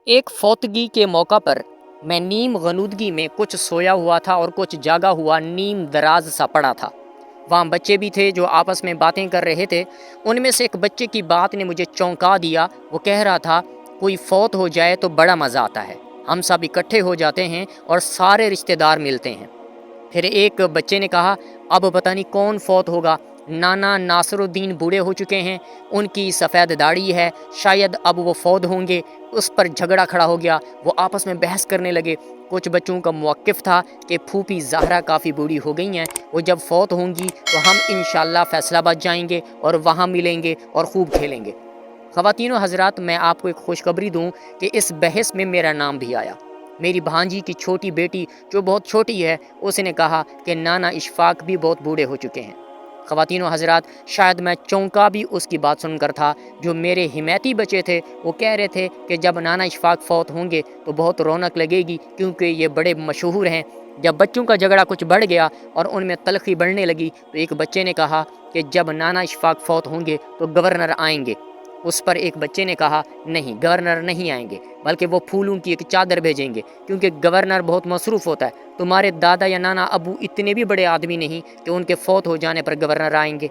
एक फौतगी के मौका पर मैं नीम गनूदगी में कुछ सोया हुआ था और कुछ जागा हुआ नीम दराज सा पड़ा था। वहाँ बच्चे भी थे जो आपस में बातें कर रहे थे। उनमें से एक बच्चे की बात ने मुझे चौंका दिया। वो कह रहा था, कोई फौत हो जाए तो बड़ा मज़ा आता है, हम सब इकट्ठे हो जाते हैं और सारे रिश्तेदार मिलते हैं। फिर एक बच्चे ने कहा, अब पता नहीं कौन फौत होगा, नाना नासरुद्दीन बूढ़े हो चुके हैं, उनकी सफ़ेद दाढ़ी है, शायद अब वो फौत होंगे। उस पर झगड़ा खड़ा हो गया, वो आपस में बहस करने लगे। कुछ बच्चों का मौक़िफ़ था कि फूफी ज़हरा काफ़ी बूढ़ी हो गई हैं, वो जब फौत होंगी तो हम इंशाअल्लाह फैसलाबाद जाएंगे और वहाँ मिलेंगे और खूब खेलेंगे। ख़वातीन व हज़रात, मैं आपको एक खुशखबरी दूँ कि इस बहस में मेरा नाम भी आया। मेरी भांजी की छोटी बेटी जो बहुत छोटी है, उसने कहा कि नाना इशफाक भी बहुत बूढ़े हो चुके हैं। ख़वातीन व हज़रात, शायद मैं चौंका भी उसकी बात सुनकर था। जो मेरे हिमैती बच्चे थे वो कह रहे थे कि जब नाना इशफाक फौत होंगे तो बहुत रौनक लगेगी, क्योंकि ये बड़े मशहूर हैं। जब बच्चों का झगड़ा कुछ बढ़ गया और उनमें तलखी बढ़ने लगी तो एक बच्चे ने कहा कि जब नाना इशफाक फौत होंगे तो गवर्नर आएंगे। उस पर एक बच्चे ने कहा, नहीं, गवर्नर नहीं आएंगे, बल्कि वो फूलों की एक चादर भेजेंगे, क्योंकि गवर्नर बहुत मसरूफ़ होता है। तुम्हारे दादा या नाना अबू इतने भी बड़े आदमी नहीं कि उनके फौत हो जाने पर गवर्नर आएंगे।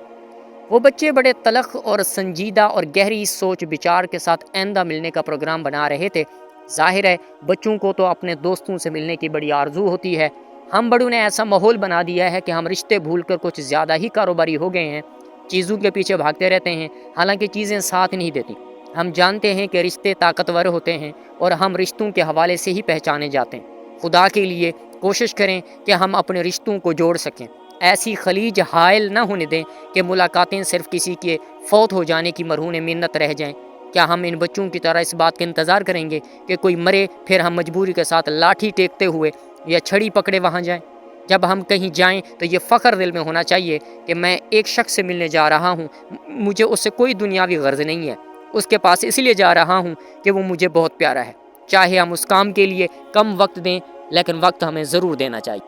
वो बच्चे बड़े तलख और संजीदा और गहरी सोच विचार के साथ आइंदा मिलने का प्रोग्राम बना रहे थे। जाहिर है बच्चों को तो अपने दोस्तों से मिलने की बड़ी आरजू होती है। हम बड़ों ने ऐसा माहौल बना दिया है कि हम रिश्ते भूलकर कुछ ज़्यादा ही कारोबारी हो गए हैं, चीज़ों के पीछे भागते रहते हैं, हालांकि चीज़ें साथ नहीं देती। हम जानते हैं कि रिश्ते ताकतवर होते हैं और हम रिश्तों के हवाले से ही पहचाने जाते हैं। खुदा के लिए कोशिश करें कि हम अपने रिश्तों को जोड़ सकें। ऐसी खलीज हायल न होने दें कि मुलाकातें सिर्फ किसी के फौत हो जाने की मरहून मिन्नत रह जाएं। क्या हम इन बच्चों की तरह इस बात का इंतज़ार करेंगे कि कोई मरे फिर हम मजबूरी के साथ लाठी टेकते हुए या छड़ी पकड़े वहाँ जाएं? जब हम कहीं जाएं तो ये फ़ख्र दिल में होना चाहिए कि मैं एक शख्स से मिलने जा रहा हूँ, मुझे उससे कोई दुनियावी गर्ज नहीं है, उसके पास इसलिए जा रहा हूँ कि वो मुझे बहुत प्यारा है। चाहे हम उस काम के लिए कम वक्त दें, लेकिन वक्त हमें ज़रूर देना चाहिए।